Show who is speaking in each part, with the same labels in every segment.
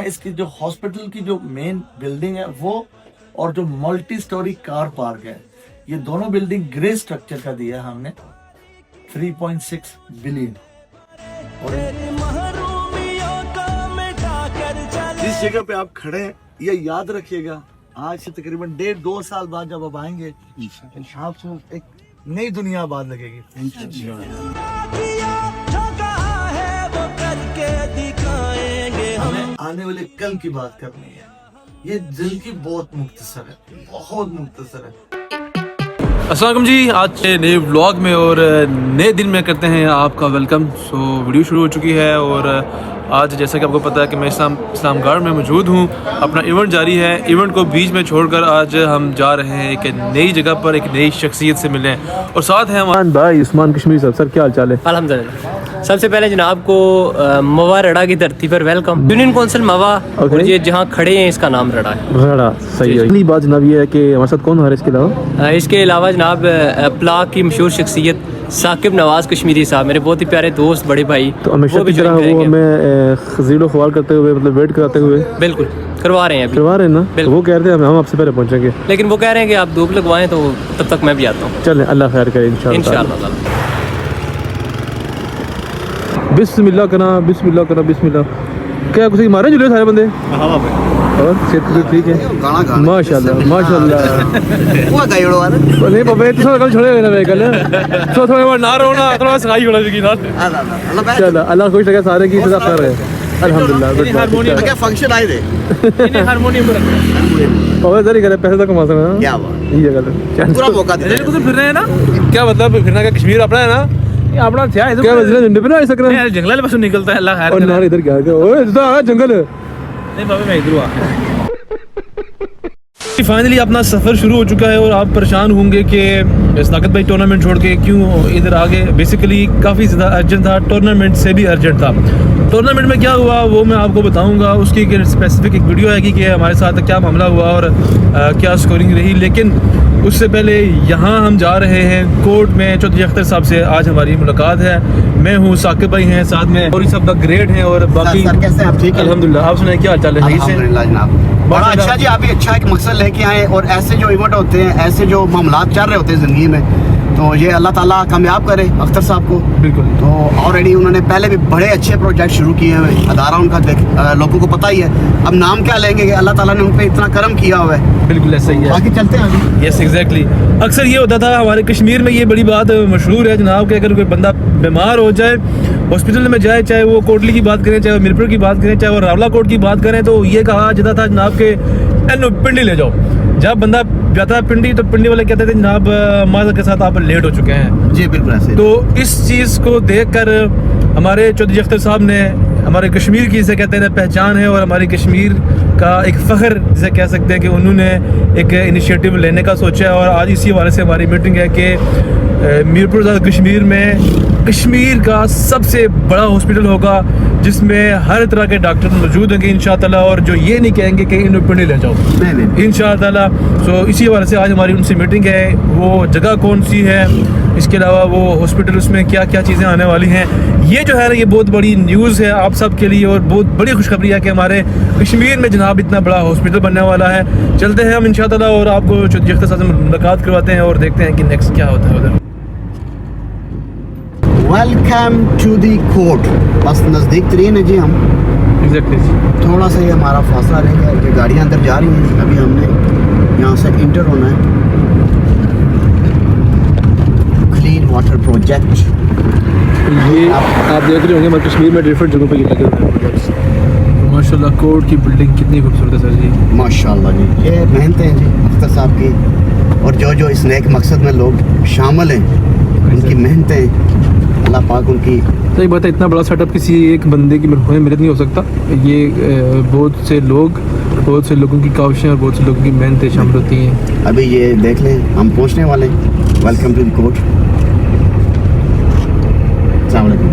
Speaker 1: इसकी जो हॉस्पिटल की जो मेन बिल्डिंग है वो और जो मल्टी स्टोरी कार पार्क है, ये दोनों बिल्डिंग ग्रे स्ट्रक्चर का दिया है हमने 3.6 बिलियन। और जिस जगह पे आप खड़े हैं ये याद रखिएगा, आज से तकरीबन 1.5-2 साल बाद जब आप आएंगे आपको एक नई दुनिया आबाद लगेगी। हमें आने वाले कल की बात करनी है, ये दिल की बहुत मुख्तसर है, बहुत मुख्तसर है।
Speaker 2: अस्सलाम वालेकुम जी, आज के नए व्लॉग में और नए दिन में करते हैं आपका वेलकम। वीडियो शुरू हो चुकी है और आज जैसा कि आपको पता है कि मैं इस्लाम गार्ड में मौजूद हूँ। अपना इवेंट जारी है, इवेंट को बीच में छोड़कर आज हम जा रहे हैं एक नई जगह पर, एक नई शख्सियत से मिलने और साथ हैं हमारे भाई उस्मान कश्मीरी साहब। सर क्या हाल चाल है?
Speaker 3: अल्हम्दुलिल्लाह। सबसे पहले जनाब को मवा रड़ा की धरती पर वेलकम। यूनियन काउंसिल मवा और ये जहाँ खड़े हैं इसका नाम रड़ा है।
Speaker 2: रड़ा सही है। अगली बात जनाब ये है कि हमारे साथ कौन आ रहा है
Speaker 3: इसके अलावा जनाब प्लाक की मशहूर शख्सियत साकिब नवाज कश्मीरी साहब, मेरे बहुत ही प्यारे दोस्त, बड़े भाई।
Speaker 2: तो हमेशा की तरह वो हमें खजीलो ख्वाल करते हुए, मतलब वेट कराते हुए
Speaker 3: बिल्कुल करवा रहे हैं अभी।
Speaker 2: करवा रहे हैं ना? तो वो कह रहे हैं हम आपसे पहले पहुंचेंगे,
Speaker 3: लेकिन वो कह रहे हैं कि आप धूप लगवाएं तो तब तक मैं भी आता हूँ।
Speaker 2: चलें, अल्लाह खैर करे इंशाल्लाह। बिस्मिल्लाह करना, बिस्मिल्लाह करना, बिस्मिल्लाह। क्या कुछ मारे जुले सारे बंदे? और सेहत ठीक है माशाल्लाह माशाल्लाह। नहीं बाबा तो कल छोड़े ना मैं कल तो थोड़ा बार ना रहो ना, थोड़ा सगाई होना चाहिए ना। चलो अल्लाह खुश रखे सारे की सदा खैर है अल्हम्दुलिल्लाह।
Speaker 1: हारमोनियम क्या फंक्शन आए थे?
Speaker 3: हारमोनियम
Speaker 2: और जरी करे पैसे तो कमा सकते हैं।
Speaker 1: क्या बात,
Speaker 2: ये गल
Speaker 1: पूरा मौका दे
Speaker 2: तो फिर रहे हैं ना। क्या मतलब फिरना का कश्मीर अपना है ना, अपना क्या है? क्या मतलब झंडे पे ना ऐसा करना है, जंगल बस निकलता है। अल्लाह खैर करे। और ना इधर क्या है? ओए इधर जंगल नहीं बाबा, मैं इधर आ। फाइनली अपना सफ़र शुरू हो चुका है और आप परेशान होंगे कि सदाकत भाई टूर्नामेंट छोड़ के क्यों इधर आ गए। बेसिकली काफ़ी ज़्यादा अर्जेंट था, टूर्नामेंट से भी अर्जेंट था। टूर्नामेंट में क्या हुआ वो मैं आपको बताऊंगा, उसकी एक स्पेसिफिक एक वीडियो आएगी कि हमारे साथ क्या मामला हुआ और क्या स्कोरिंग रही। लेकिन उससे पहले यहाँ हम जा रहे हैं कोर्ट में चौधरी अख्तर साहब से। आज हमारी मुलाकात है। मैं हूँ, साकिब भाई हैं साथ में और सब ग्रेट हैं और बाकी
Speaker 1: कैसे आप? ठीक है
Speaker 2: अल्हम्दुलिल्लाह। आप सुनाए क्या हाल चाल है?
Speaker 1: अल्हम्दुलिल्लाह जनाब, बड़ा अच्छा जी। आप भी अच्छा एक मकसद लेके आए और ऐसे जो इवेंट होते हैं, ऐसे जो मामलात चल रहे होते हैं ज़िंदगी में, तो ये अल्लाह ताला कामयाब करे अख्तर साहब को।
Speaker 2: बिल्कुल।
Speaker 1: तो ऑलरेडी उन्होंने पहले भी बड़े अच्छे प्रोजेक्ट शुरू किए हैं, अदारा उनका लोगों को पता ही है। अब नाम क्या लेंगे कि अल्लाह ताला ने उन पर इतना करम किया हुआ है।
Speaker 2: बिल्कुल ऐसा ही है।
Speaker 1: बाकी चलते हैं अभी।
Speaker 2: Yes exactly. अक्सर ये होता था हमारे कश्मीर में, ये बड़ी बात मशहूर है जनाब कि अगर कोई बंदा बीमार हो जाए, हॉस्पिटल में जाए, चाहे वो कोटली की बात करें, चाहे वो मीरपुर की बात करें, चाहे वो रावलाकोट की बात करें, तो ये कहा जाता था जनाब के पिंडी ले जाओ। जब बंदा जाता है पिंडी तो पिंडी वाले कहते थे जनाब माजर के साथ आप लेट हो चुके हैं।
Speaker 1: जी बिल्कुल ऐसे।
Speaker 2: तो इस चीज़ को देखकर हमारे चौधरी अख्तर साहब ने, हमारे कश्मीर की जिसे कहते हैं पहचान है और हमारी कश्मीर का एक फ़ख्र जिसे कह सकते हैं, कि उन्होंने एक इनिशिएटिव लेने का सोचा है। और आज इसी हवाले से हमारी मीटिंग है कि मीरपुर कश्मीर में कश्मीर का सबसे बड़ा हॉस्पिटल होगा जिसमें हर तरह के डॉक्टर मौजूद होंगे इंशाअल्लाह, और जो ये नहीं कहेंगे कि इन्हें पिंडी ले जाओ इंशाअल्लाह। सो इसी हवाले से आज हमारी उनसे मीटिंग है। वो जगह कौन सी है, इसके अलावा वो हॉस्पिटल, उसमें क्या क्या चीज़ें आने वाली हैं, ये जो है ना, ये बहुत बड़ी न्यूज़ है आप सब के लिए और बहुत बड़ी खुशखबरी है कि हमारे कश्मीर में जनाब इतना बड़ा हॉस्पिटल बनने वाला है। चलते हैं हम इंशाअल्लाह और आपको चौधरी अख्तर साहब से मुलाकात करवाते हैं और देखते हैं कि नेक्स्ट क्या होता है उधर।
Speaker 1: Welcome to the court. बस नज़दीक तरीन है जी हम।
Speaker 2: एग्जैक्टली।
Speaker 1: थोड़ा सा ये हमारा फासला रह गया, ये गाड़ियाँ अंदर जा रही हैं, अभी हमने यहाँ से इंटर होना है। क्लीन वाटर प्रोजेक्ट
Speaker 2: ये आप देख रहे होंगे, मैं कश्मीर में डिफरेंट जगहों पे ये लगे हुए हैं प्रोजेक्ट्स। माशाल्लाह कोर्ट की बिल्डिंग कितनी खूबसूरत है सर जी।
Speaker 1: माशाल्लाह जी, ये मेहनतें हैं जी अख्तर साहब की, और जो इस नेक मकसद में लोग शामिल हैं उनकी मेहनतें, अल्लाह पाक उनकी।
Speaker 2: सही बात है, इतना बड़ा सेटअप किसी एक बंदे की मेहनत नहीं हो सकता। ये बहुत से लोगों की काविशें और बहुत से लोगों की मेहनतें शामिल होती हैं।
Speaker 1: अभी ये देख लें, हम पहुंचने वाले हैं। Welcome to the court. अस्सलाम वालेकुम।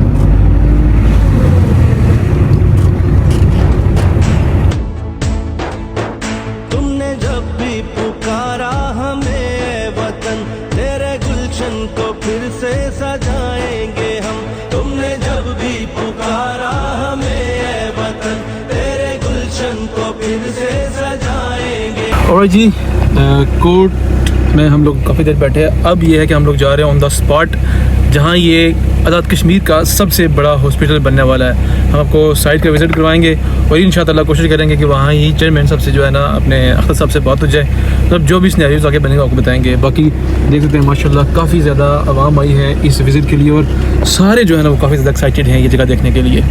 Speaker 4: तुमने जब भी पुकारा हमें वतन, तेरे गुलशन को फिर से सजाएंगे हम। तुमने जब भी पुकारा हमें वतन, तेरे गुलशन
Speaker 2: और जी कोर्ट में हम लोग काफ़ी देर बैठे हैं। अब ये है कि हम लोग जा रहे हैं ऑन द स्पॉट जहाँ ये आज़ाद कश्मीर का सबसे बड़ा हॉस्पिटल बनने वाला है। हम आपको साइट का विज़िट करवाएंगे और इंशाअल्लाह कोशिश करेंगे कि वहाँ ही चेयरमैन साहब से जो है ना अपने अख्तर साहब से बात हो जाए, मतलब जो भी सिनेरियोज आगे बनेगा आपको बताएंगे। बाकी देख सकते हैं माशाल्लाह काफ़ी ज़्यादा आवाम आई है इस विज़िट के लिए और सारे जो है ना वो काफ़ी ज़्यादा एक्साइटेड हैं ये जगह देखने के लिए।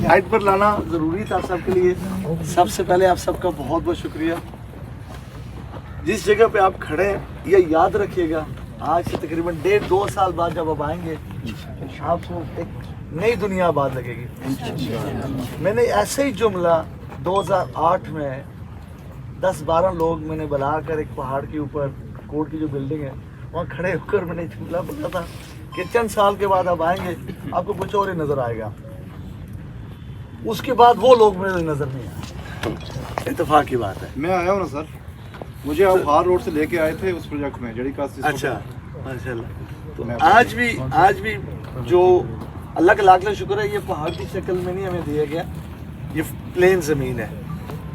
Speaker 1: हाइट पर लाना ज़रूरी था सबके लिए। सबसे पहले आप सबका बहुत बहुत शुक्रिया। जिस जगह पे आप खड़े हैं ये याद रखिएगा, आज से तकरीबन 1.5-2 साल बाद जब आप आएंगे आपको एक नई दुनिया आबाद लगेगी। मैंने ऐसे ही जुमला 2008 में 10-12 लोग मैंने बुलाकर एक पहाड़ के ऊपर कोर्ट की जो बिल्डिंग है वहाँ खड़े होकर मैंने जुमला बोला था कि चंद साल के बाद आप आएंगे आपको कुछ और ही नज़र आएगा। उसके बाद वो लोग मेरे नज़र नहीं आए। इत्तेफाक की बात है।
Speaker 5: मैं आया हूँ ना सर, मुझे आप हार रोड से लेके आए थे उस प्रोजेक्ट में जड़ी का।
Speaker 1: अच्छा माशाल्लाह। तो आज भी जो अल्लाह का लाख लाख शुक्र है ये पहाड़ की शक्ल में नहीं हमें दिया गया, ये प्लेन ज़मीन है।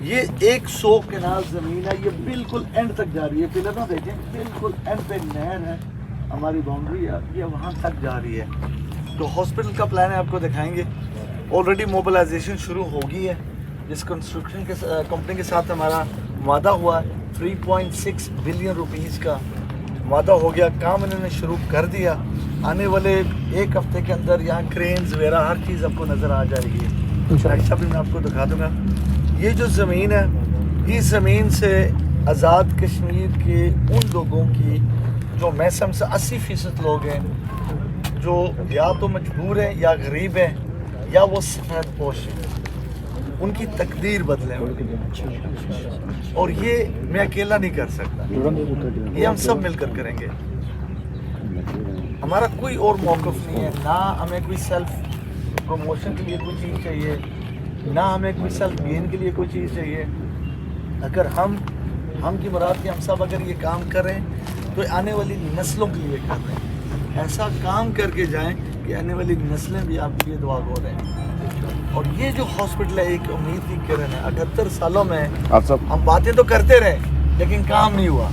Speaker 1: ये 100 कनाल ज़मीन है, ये बिल्कुल एंड तक जा रही है। पिलर ना देखें, बिल्कुल एंड पे नहर है, हमारी बाउंड्री है, ये वहाँ तक जा रही है। तो हॉस्पिटल का प्लान है आपको दिखाएंगे। ऑलरेडी मोबिलाइजेशन शुरू हो गई है। जिस कंस्ट्रक्शन के कंपनी के साथ हमारा वादा हुआ है 3.6 बिलियन रुपीज़ का वादा हो गया, काम इन्होंने शुरू कर दिया। आने वाले एक हफ्ते के अंदर यहाँ क्रेन्स वगैरह हर चीज़ आपको नज़र आ जाएगी। अच्छा भी मैं आपको दिखा दूँगा। ये जो ज़मीन है, इस ज़मीन से आज़ाद कश्मीर के उन लोगों की जो मैं समझ 80% लोग हैं जो या तो मजबूर हैं या गरीब हैं या वो सफ़ेद पोश हैं, उनकी तकदीर बदले। और ये मैं अकेला नहीं कर सकता, ये हम सब मिलकर करेंगे। हमारा कोई और मौक़िफ़ नहीं है, ना हमें कोई सेल्फ प्रमोशन के लिए कोई चीज़ चाहिए, ना हमें कोई सेल्फ गेन के लिए कोई चीज़ चाहिए। अगर हम की मुराद के हम सब अगर ये काम करें तो आने वाली नस्लों के लिए कर रहे हैं। ऐसा काम करके जाएं कि आने वाली नस्लें भी आपके लिए दुआ हो रहे हैं। और ये जो हॉस्पिटल है एक उम्मीद की किरण है। 78 सालों में
Speaker 5: आप सब
Speaker 1: हम बातें तो करते रहे लेकिन काम नहीं हुआ,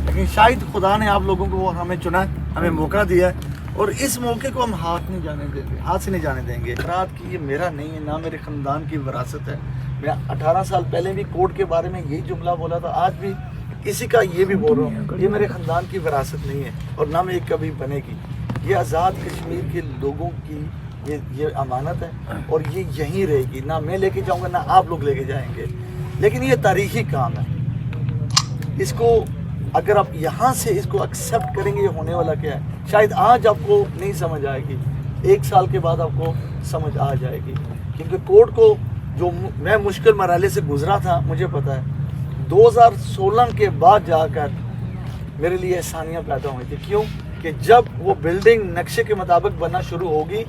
Speaker 1: लेकिन शायद खुदा ने आप लोगों को वो हमें चुना, हमें मौका दिया और इस मौके को हम हाथ से नहीं जाने देंगे। रात की ये मेरा नहीं है, ना मेरे ख़ानदान की विरासत है। मैं 18 साल पहले भी कोर्ट के बारे में यही जुमला बोला था, आज भी इसी का ये भी बोल रहा हूँ। ये मेरे ख़ानदान की विरासत नहीं है और ना मैं कभी बनेगी। ये आज़ाद कश्मीर के लोगों की ये अमानत है और ये यहीं रहेगी। ना मैं लेके जाऊँगा ना आप लोग लेके जाएंगे, लेकिन ये तारीख़ी काम है। इसको अगर आप यहाँ से इसको एक्सेप्ट करेंगे, ये होने वाला क्या है शायद आज आपको नहीं समझ आएगी, 1 साल के बाद आपको समझ आ जाएगी। क्योंकि कोर्ट को जो मैं मुश्किल मरहले से गुजरा था मुझे पता है। 2016 के बाद जाकर मेरे लिए आसानियाँ पैदा हुई थी। क्यों कि जब वो बिल्डिंग नक्शे के मुताबिक बनना शुरू होगी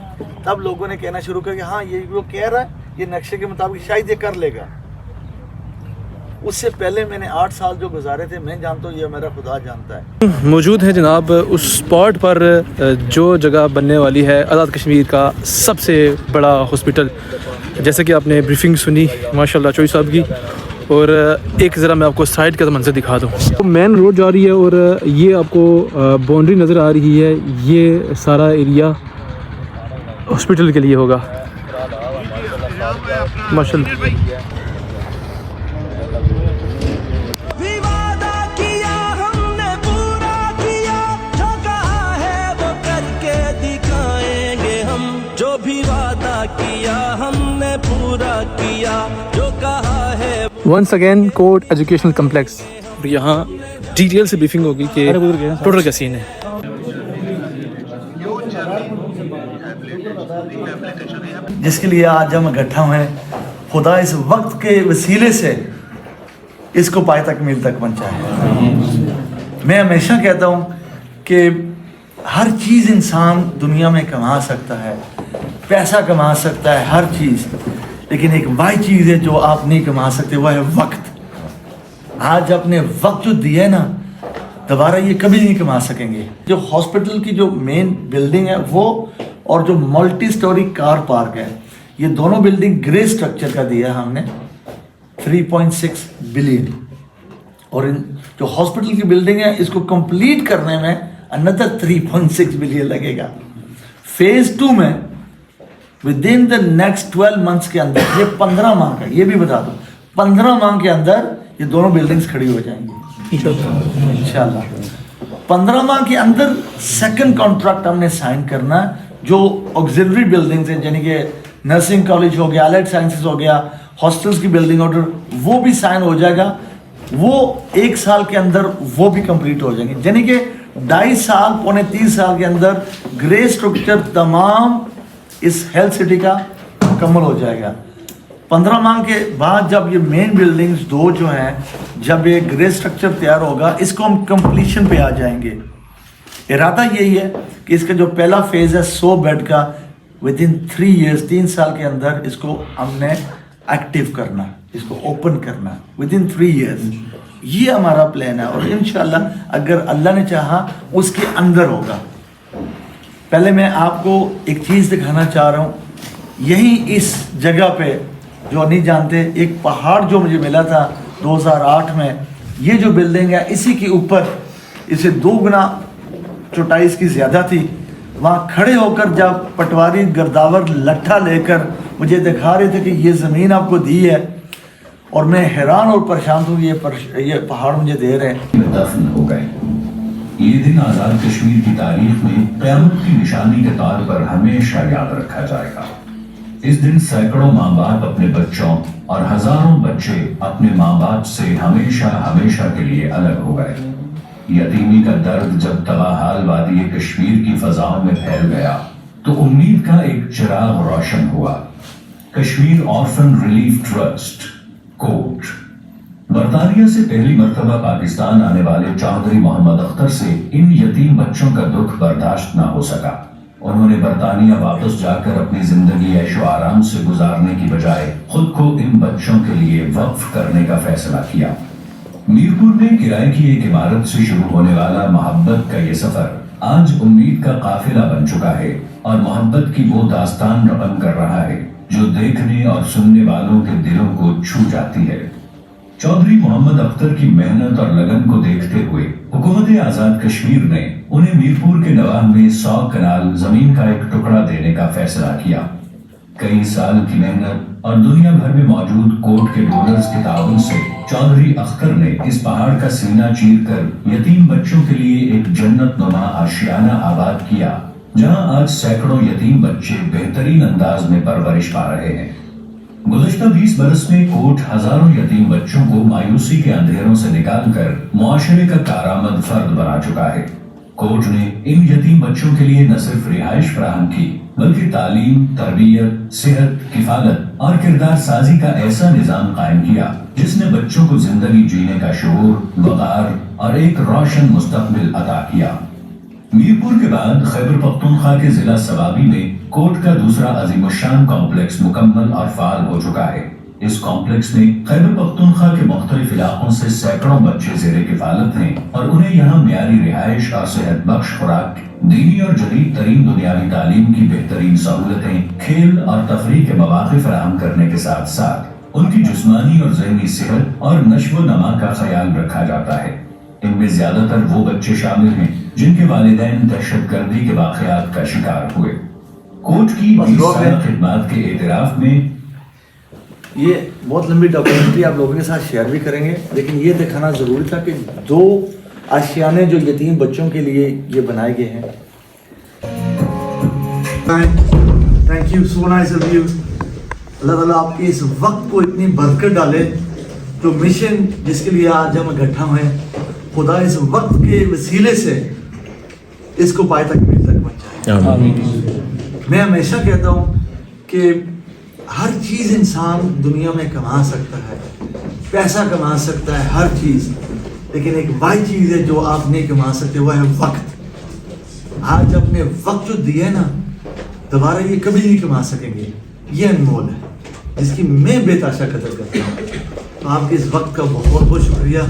Speaker 1: तब लोगों ने कहना शुरू किया कि हाँ ये वो कह रहा है ये नक्शे के मुताबिक शायद ये कर लेगा। उससे पहले मैंने 8 साल जो गुजारे थे मैं जानता हूँ, ये मेरा खुदा जानता है।
Speaker 2: मौजूद है जनाब उस स्पॉट पर जो जगह बनने वाली है आज़ाद कश्मीर का सबसे बड़ा हॉस्पिटल। जैसे कि आपने ब्रीफिंग सुनी माशाल्लाह चौधरी साहब की, और एक ज़रा मैं आपको साइड का मंजर दिखा दूँ। तो मेन रोड जा रही है और ये आपको बाउंड्री नज़र आ रही है, ये सारा एरिया हॉस्पिटल के लिए होगा माशाल्लाह।
Speaker 4: किया हमने पूरा किया जो कहा है।
Speaker 2: Once again court educational complex. यहाँ डिटेल से ब्रीफिंग होगी कि टोटल का सीन है।
Speaker 1: जिसके लिए आज हम इकट्ठा हुए हैं, खुदा इस वक्त के वसीले से इसको पाए तकमील तक पहुँचाए। मैं हमेशा कहता हूँ कि हर चीज़ इंसान दुनिया में कमा सकता है, पैसा कमा सकता है, हर चीज़, लेकिन एक वही चीज़ है जो आप नहीं कमा सकते, वह है वक्त। आज आपने वक्त जो दिया है ना, दोबारा ये कभी नहीं कमा सकेंगे। जो हॉस्पिटल की जो मेन बिल्डिंग है वो और जो मल्टी स्टोरी कार पार्क है, ये दोनों बिल्डिंग ग्रे स्ट्रक्चर का दिया हमने 3.6 बिलियन। और इन जो हॉस्पिटल की बिल्डिंग है इसको कंप्लीट करने में अनदर 3.6 बिलियन लगेगा। फेज 2 में with in the next 12 months के अंदर, ये 15 माह का, ये भी बता दो 15 माह के अंदर ये दोनों बिल्डिंग्स खड़ी हो जाएंगी इंशाल्लाह। 15 माह के अंदर सेकंड कॉन्ट्रैक्ट हमने साइन करना, जो ऑक्सिलरी बिल्डिंग्स हैं, यानी कि नर्सिंग कॉलेज हो गया, एलाइड साइंसेज हो गया, हॉस्टल्स की बिल्डिंग ऑर्डर, वो भी साइन हो जाएगा। वो 1 साल के अंदर वो भी कंप्लीट हो जाएंगे, यानी कि 2.5 साल, पौने 3 साल के अंदर ग्रे स्ट्रक्चर तमाम इस हेल्थ सिटी का मुकम्मल हो जाएगा। 15 माह के बाद जब ये मेन बिल्डिंग्स 2 जो हैं, जब ये ग्रे स्ट्रक्चर तैयार होगा, इसको हम कंप्लीशन पे आ जाएंगे। इरादा यही है कि इसका जो पहला फेज है 100 बेड का, विद इन 3 ईयर्स, 3 साल के अंदर इसको हमने एक्टिव करना, इसको ओपन करना विद इन 3 ईयर्स। ये हमारा प्लान है और इंशाल्लाह अगर अल्लाह ने चाहा उसके अंदर होगा। पहले मैं आपको एक चीज़ दिखाना चाह रहा हूँ। यहीं इस जगह पे, जो नहीं जानते, एक पहाड़ जो मुझे मिला था 2008 में, ये जो बिल्डिंग है इसी के ऊपर, इसे 2 गुना चौड़ाई इसकी ज़्यादा थी। वहाँ खड़े होकर जब पटवारी गर्दावर लट्ठा लेकर मुझे दिखा रहे थे कि ये ज़मीन आपको दी है, और मैं हैरान और परेशान हूँ, ये पहाड़ मुझे दे रहे हैं।
Speaker 6: दफन हो गए। ये दिन आज़ाद कश्मीर की तारीख में क़यामत की निशानी के तौर पर हमेशा याद रखा जाएगा। इस दिन सैकड़ों माँ बाप अपने बच्चों और हजारों बच्चे अपने माँ बाप से हमेशा हमेशा के लिए अलग हो गए। यतीमी का दर्द जब तबाहाल वादी कश्मीर की फजाओं में फैल गया तो उम्मीद का एक चिराग रोशन हुआ। Kashmir orphan relief trust KORT बरतानिया से पहली मर्तबा पाकिस्तान आने वाले चौधरी मोहम्मद अख्तर से इन यतीम बच्चों का दुख बर्दाश्त न हो सका। उन्होंने बरतानिया वापस जाकर अपनी जिंदगी ऐशो आराम से गुजारने की बजाय खुद को इन बच्चों के लिए वक्फ करने का फैसला किया। मीरपुर में किराए की एक इमारत से शुरू होने वाला मोहब्बत का ये सफर आज उम्मीद का काफिला बन चुका है और मोहब्बत की वो दास्तान रकम कर रहा है जो देखने और सुनने वालों के दिलों को छू जाती है। चौधरी मोहम्मद अख्तर की मेहनत और लगन को देखते हुए हुकूमत आजाद कश्मीर ने उन्हें मीरपुर के नवाह में 100 कनाल जमीन का एक टुकड़ा देने का फैसला किया। कई साल की मेहनत और दुनिया भर में मौजूद कोर्ट के डोनर्स के ताउन से चौधरी अख्तर ने इस पहाड़ का सीना चीरकर यतीम बच्चों के लिए एक जन्नत नुमा आशियाना आबाद किया, जहां आज सैकड़ों यतीम बच्चे बेहतरीन अंदाज में परवरिश पा रहे हैं। गुज़श्ता 20 बरस में कोर्ट हजारों यतीम बच्चों को मायूसी के अंधेरों से निकालकर मुआशरे का कारामद फर्द बना चुका है। कोर्ट ने इन यतीम बच्चों के लिए न सिर्फ रिहाइश फराहम की बल्कि तालीम, तरबियत, सेहत, किफालत और किरदार साजी का ऐसा निजाम कायम किया जिसने बच्चों को जिंदगी जीने का शऊर, वक़ार और एक रोशन मुस्तकबिल अता किया। मीरपुर के बाद खैबर पख्तूनख्वा के जिला सवाबी में कोर्ट का दूसरा अजीमुशान कॉम्प्लेक्स मुकम्मल और फाल हो चुका है। इस कॉम्प्लेक्स में खैबर पख्तूनख्वा के मुख्तलिफ इलाकों से सैकड़ों बच्चे ज़ेरे किफालत हैं और उन्हें यहाँ मियारी रिहाइश और सेहत बख्श खुराक, दीनी और जदीद तरीन दुनियावी तालीम की बेहतरीन सहूलतें, खेल और तफरीह के मौक़े फराहम करने के साथ साथ उनकी जिस्मानी और ज़हनी सेहत और नश्व नमा का ख्याल रखा जाता है। इनमें ज्यादातर वो बच्चे शामिल हैं जिनके वालिदैन दहशतगर्दी के वाक़यात का शिकार हुए। कोर्ट की 20 साल खिदमत के एतराफ में
Speaker 1: ये बहुत लंबी डॉक्यूमेंट्री आप लोगों के साथ शेयर भी करेंगे, लेकिन ये दिखाना ज़रूरी था कि 2 आशियाने जो यतीम बच्चों के लिए ये बनाए गए हैं। Thank you, so nice of you. अल्लाह ताला आपके इस वक्त को इतनी बरकत डाले, जो मिशन जिसके लिए आज हम इकट्ठा हुए, खुदा इस वक्त के वसीले से इसको पाए तक पहुंचाए। मैं हमेशा कहता हूँ कि हर चीज़ इंसान दुनिया में कमा सकता है, पैसा कमा सकता है, हर चीज़, लेकिन एक वाही चीज़ है जो आप नहीं कमा सकते, वह है वक्त। आज अपने वक्त जो दिया है ना, दोबारा ये कभी नहीं कमा सकेंगे। ये अनमोल है जिसकी मैं बेताशा कदर करता हूँ। तो आपके इस वक्त का बहुत बहुत शुक्रिया।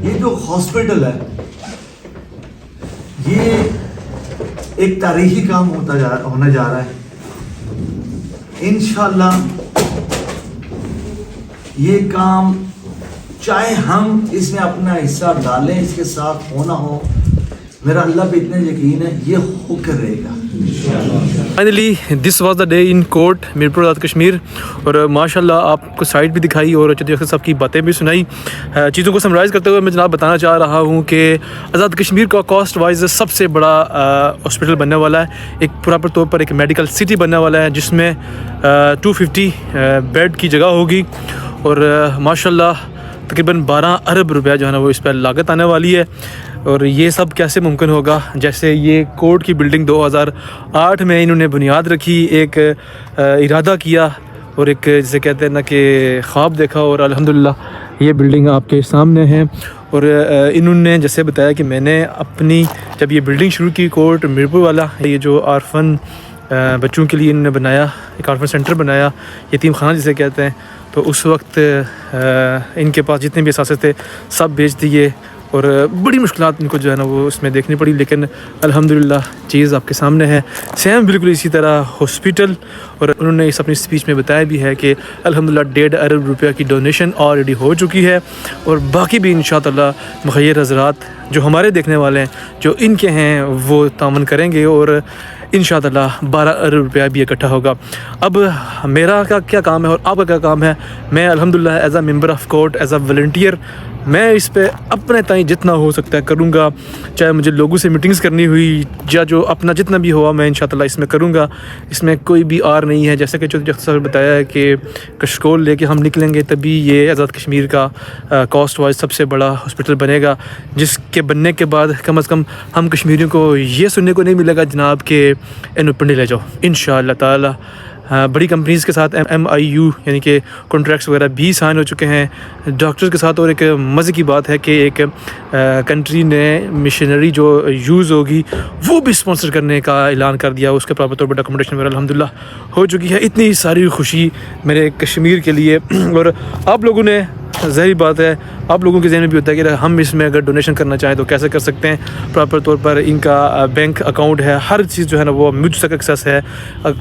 Speaker 1: ये जो हॉस्पिटल है, ये एक तारीखी काम होने जा रहा है। इंशाल्लाह ये काम चाहे हम इसमें अपना हिस्सा डालें, इसके साथ होना हो, मेरा अल्लाह पे इतना यकीन है ये होकर रहेगा।
Speaker 2: Finally this was the day in court Mirpur Azad Kashmir. और माशाल्लाह आपको साइड भी दिखाई और चौधरी अख्तर साहब की बातें भी सुनाई। चीज़ों को समराइज़ करते हुए मैं जनाब बताना चाह रहा हूँ कि आज़ाद कश्मीर का कॉस्ट वाइज सबसे बड़ा हॉस्पिटल बनने वाला है। एक प्रॉपर तौर पर एक मेडिकल सिटी बनने वाला है जिसमें 250 बेड की जगह होगी और माशाल्लाह तकरीबन 12 अरब रुपया जो है ना वो इस पर लागत आने वाली है। और ये सब कैसे मुमकिन होगा, जैसे ये कोर्ट की बिल्डिंग 2008 में इन्होंने बुनियाद रखी, एक इरादा किया और एक जैसे कहते हैं ना कि ख्वाब देखा और अल्हम्दुलिल्लाह ये बिल्डिंग आपके सामने है। और इन्होंने जैसे बताया कि मैंने अपनी जब ये बिल्डिंग शुरू की कोर्ट मीरपुर वाला, ये जो आर्फन बच्चों के लिए इन्होंने बनाया, एक आर्फन सेंटर बनाया, यतीम खाना जिसे कहते हैं, तो उस वक्त इनके पास जितने भी असासे थे सब बेच दिए और बड़ी मुश्किलात इनको जो है ना वो उसमें देखनी पड़ी। लेकिन अल्हम्दुलिल्लाह चीज़ आपके सामने है। सेम बिल्कुल इसी तरह हॉस्पिटल, और उन्होंने इस अपनी स्पीच में बताया भी है कि अल्हम्दुलिल्लाह 1.5 अरब रुपया की डोनेशन ऑलरेडी हो चुकी है और बाकी भी इंशाअल्लाह मुखैर हज़रात जो हमारे देखने वाले हैं, जो इनके हैं, वो तामन करेंगे और इंशाअल्लाह 12 अरब रुपया भी इकट्ठा होगा। अब मेरा क्या काम है और आपका क्या काम है? मैं अल्हम्दुलिल्लाह as a member of court, as a volunteer, मैं इस पे अपने ताई जितना हो सकता है करूँगा। चाहे मुझे लोगों से मीटिंग्स करनी हुई या जो अपना जितना भी हुआ मैं इंशाअल्लाह इसमें करूँगा। इसमें कोई भी आर नहीं है। जैसे कि चौधरी अख्तर साहब ने बताया है कि कशकोल लेके हम निकलेंगे तभी ये आज़ाद कश्मीर का कॉस्ट वाइज सबसे बड़ा हॉस्पिटल बनेगा, जिसके बनने के बाद कम से कम हम कश्मीरियों को ये सुनने को नहीं मिलेगा जनाब कि इन पिंडी ले जाओ। इंशाअल्लाह ताला बड़ी कंपनीज़ के साथ MIU यानी कि कॉन्ट्रैक्ट्स वगैरह भी साइन हो चुके हैं डॉक्टर्स के साथ। और एक मज़े की बात है कि एक कंट्री ने मिशनरी जो यूज़ होगी वो भी स्पॉन्सर करने का ऐलान कर दिया। उसके प्रॉपर तौर पर डॉक्यूमेंटेशन वगैरह अल्हम्दुलिल्लाह हो चुकी है। इतनी सारी खुशी मेरे कश्मीर के लिए। और आप लोगों ने, ज़ाहिर बात है, आप लोगों के ज़हन में भी होता है कि हम इसमें अगर डोनेशन करना चाहें तो कैसे कर सकते हैं। प्रॉपर तौर पर इनका बैंक अकाउंट है, हर चीज़ जो है ना वो मुझ तक एक्सेस है,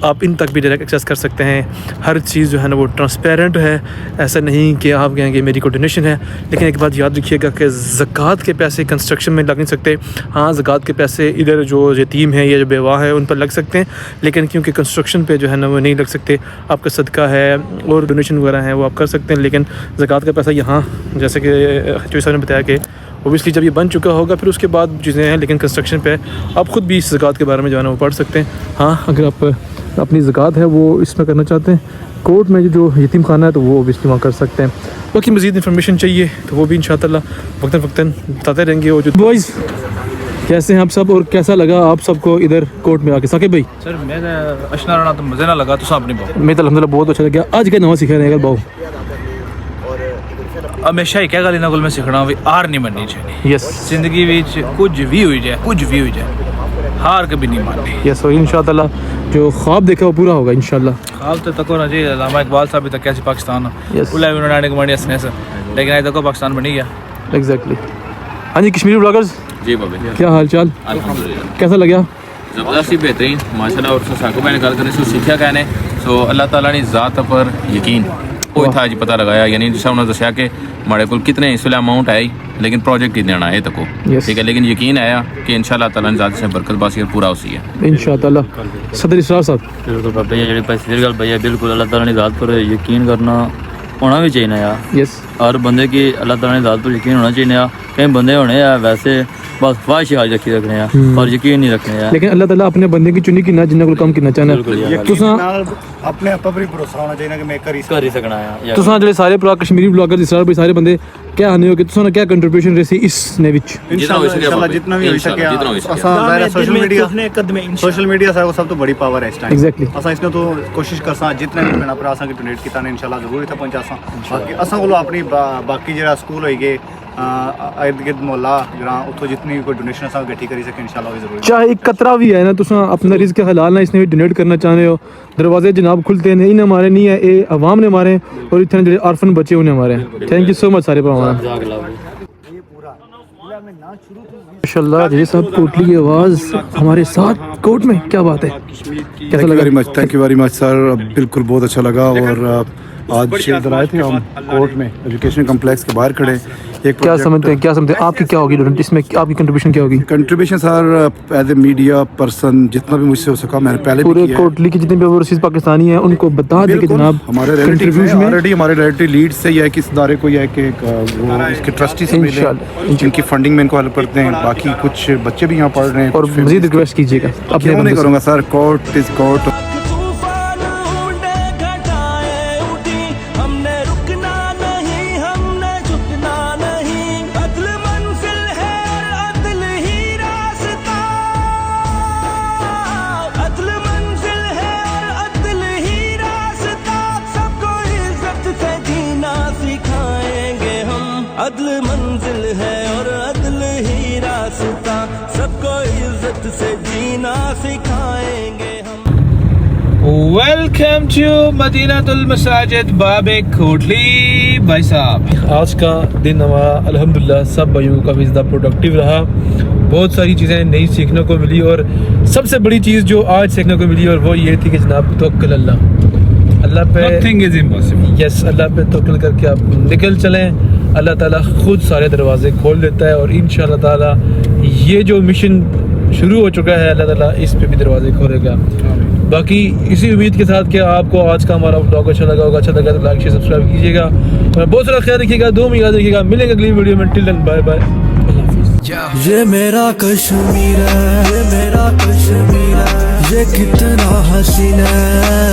Speaker 2: आप इन तक भी डायरेक्ट एक्सेस कर सकते हैं। हर चीज़ जो है ना वो ट्रांसपेरेंट है। ऐसा नहीं कि आप कहेंगे मेरी कोई डोनेशन है। लेकिन एक बात याद रखिएगा कि ज़कात के पैसे कंस्ट्रक्शन में लग नहीं सकते। हाँ, ज़कात के पैसे इधर जो यतीम है या जो बेवा है उन पर लग सकते हैं, लेकिन क्योंकि कंस्ट्रक्शन पे जो है ना वो नहीं लग सकते। आपका सदका है और डोनेशन वगैरह है वो आप कर सकते हैं, लेकिन ज़कात का पैसा यहाँ, जैसे कि चौधरी साहब ने बताया कि ओबियसली जब ये बन चुका होगा फिर उसके बाद चीज़ें हैं, लेकिन कंस्ट्रक्शन पे आप ख़ुद भी इस ज़कात के बारे में जो है ना वो पढ़ सकते हैं। हाँ, अगर आप अपनी ज़कात है वो इसमें करना चाहते हैं कोर्ट में जो यतीम खाना है तो वो ओबियसली वहाँ कर सकते हैं। बाकी मज़ीद इन्फॉर्मेशन चाहिए तो वो भी इंशाअल्लाह वक्तन बताते रहेंगे। और जो बॉयज़ कैसे हैं आप सब और कैसा लगा आप सबको इधर कोर्ट में आके? साकिब भाई
Speaker 7: सर मैं अशना रहना तो मज़े ना लगा तो अपनी बात
Speaker 2: मैं तो अल्हम्दुलिल्लाह बहुत अच्छा लगा। आज क्या नवा सीखा रहेगा बाऊ?
Speaker 7: हमेशा ही क्या गल इन्होंने मैं सीखना भी हार नहीं मननी चाहिए।
Speaker 2: यस,
Speaker 7: जिंदगी में कुछ भी हो जाए हार कभी नहीं माननी।
Speaker 2: यस, और इंशाअल्लाह जो ख्वाब देखा वो पूरा होगा इंशाअल्लाह।
Speaker 7: ख्वाब तो तक होना चाहिए। अल्लामा इकबाल साहब तक कैसे पाकिस्तान
Speaker 2: Yes.
Speaker 7: उन्होंने कमांडी हंसने से, लेकिन आज तक पाकिस्तान बनी गया।
Speaker 2: एग्जैक्टली। हाँ जी, कश्मीरी ब्लॉगर्स
Speaker 8: जी बाबे,
Speaker 2: क्या हाल चाल,
Speaker 8: अल्हम्दुलिल्लाह
Speaker 2: कैसा लगा?
Speaker 8: ज़बरदस्त ही बेहतरीन माशाल्लाह। और साको मैंने गल करने से सीखा कहने सो अल्लाह ताला ने ज़ात पर यकीन वो था जी पता लगाया। यानी जिस उन्होंने दसिया कि हमारे को कितने इसलिए अमाउंट आई लेकिन प्रोजेक्ट कितने आना है तक
Speaker 2: Yes.
Speaker 8: ठीक है, लेकिन यकीन आया कि इंशाल्लाह ताला ने ज़ात से बरकत बासी और पूरा उसी है
Speaker 2: इंशाअल्लाह। सदर इसरार साहब
Speaker 9: बिल्कुल बाबा जी, पैसे गल भैया बिल्कुल अल्लाह ताला ने ज़ात पर यकीन करना होना भी चाहिए यार।
Speaker 2: यस,
Speaker 9: हर बंदे की अल्लाह ताला ने ज़ात पर यकीन होना चाहिए यार। कई बंदे होने यार वैसे बस ख्वाहिश रखी रखने यार और यकीन नहीं रखने यार।
Speaker 2: लेकिन अल्लाह ताला अपने बंदे की चुनी की ना जिन्ना को कम करना चाहना तुसा
Speaker 5: अपने आप पर ही भरोसा होना चाहिए ना कि मैं कर
Speaker 9: ही सकना यार।
Speaker 2: तुसा जेह्ड़े सारे कश्मीरी ब्लॉगर इसरार भाई सारे बंदे क्या आने हो कि तुसा क्या कंट्रीब्यूशन रही इसने विच?
Speaker 5: इंशाल्लाह जितना भी हो सके सोशल मीडिया से वो सब तो बड़ी पावर है इस टाइम।
Speaker 2: एग्जैक्टली,
Speaker 5: असा इसने तो कोशिश करसा जितने भी भैन भरा असा डोनेट किता ने इंशाल्लाह जरूर इत्थे पहुंचासा। बाकी असा कोलो अपनी बाकी जेड़ा स्कूल होई गए इर्द गिर्द मोहल्ला ग्रां उतो जितनी भी कोई डोनेशन असा इकट्ठी करी सके इंशाल्लाह वो जरूर।
Speaker 2: चाहे एक कतरा भी है ना, तुसा अपना रिज़्क हलाल ना इसने भी डोनेट करना चाहते हो, दरवाजे जनाब खुलते हैं। इन्हें हमारे नहीं है, ये अवाम ने मारे और इतने जो आर्फन बच्चे उन्हें हमारे। थैंक यू सो मच सारे भरावां। माशाल्लाह जी साहब, कोटली की आवाज़ हमारे साथ कोर्ट में, क्या बात है, कैसा लगा?
Speaker 10: Thank you very much sir, बिल्कुल बहुत अच्छा लगा। और आज इधर आए थे हम कोर्ट में, एजुकेशन कम्प्लेक्स के बाहर खड़े। एक
Speaker 2: क्या समझते हैं आपकी क्या होगी इसमें, आपकी कंट्रीब्यूशन क्या होगी?
Speaker 10: Contribution sir as a media person जितना भी मुझसे हो सका मैंने पहले
Speaker 2: पूरे कोटली के जितने भी ओवरसीज पाकिस्तानी हैं उनको बता दें कि जनाब
Speaker 10: हमारे रिलेटिव लीड से यह है कि इस इदारे को यह है कि वो इसके ट्रस्टी से मिले, जिनकी फंडिंग में इनको हेल्प करते हैं। बाकी कुछ बच्चे भी यहाँ पढ़ रहे हैं
Speaker 2: और मजीद रिक्वेस्ट कीजिएगा अपने
Speaker 10: नहीं करूँगा सर, कोर्ट इज कोर्ट।
Speaker 4: अदल मंजिल है और अदल ही रास्ता, सबको इज्जत से जीना सिखाएंगे हम।
Speaker 7: वेलकम टू मदीनातुल मसाजिद बाबे कोटली। भाई साहब,
Speaker 2: आज का दिन हमारा अल्हम्दुलिल्लाह सब भाइयों को काफ़ी ज़्यादा प्रोडक्टिव रहा। बहुत सारी चीज़ें नई सीखने को मिली और सबसे बड़ी चीज़ जो आज सीखने को मिली और वो ये थी कि जनाब तवक्कुल अल्लाह पे,
Speaker 7: नथिंग इज इम्पॉसिबल।
Speaker 2: यस, अल्लाह पे तवक्कुल करके आप निकल चलें। अल्लाह ताला खुद सारे दरवाजे खोल देता है और इंशाअल्लाह ताला ये जो मिशन शुरू हो चुका है अल्लाह ताला इस पे भी दरवाजे खोलेगा। बाकी इसी उम्मीद के साथ कि आपको आज का हमारा ब्लॉग अच्छा लगा होगा, अच्छा लगा तो लाइक शेयर सब्सक्राइब कीजिएगा और बहुत सारा ख्याल रखिएगा, दुआ में याद रखिएगा। मिलेंगे अगली वीडियो में, टिल देन बाय बाय, अल्लाह हाफिज़।
Speaker 4: ये मेरा कश्मीर है, ये मेरा कश्मीर है, ये कितना हसीन है।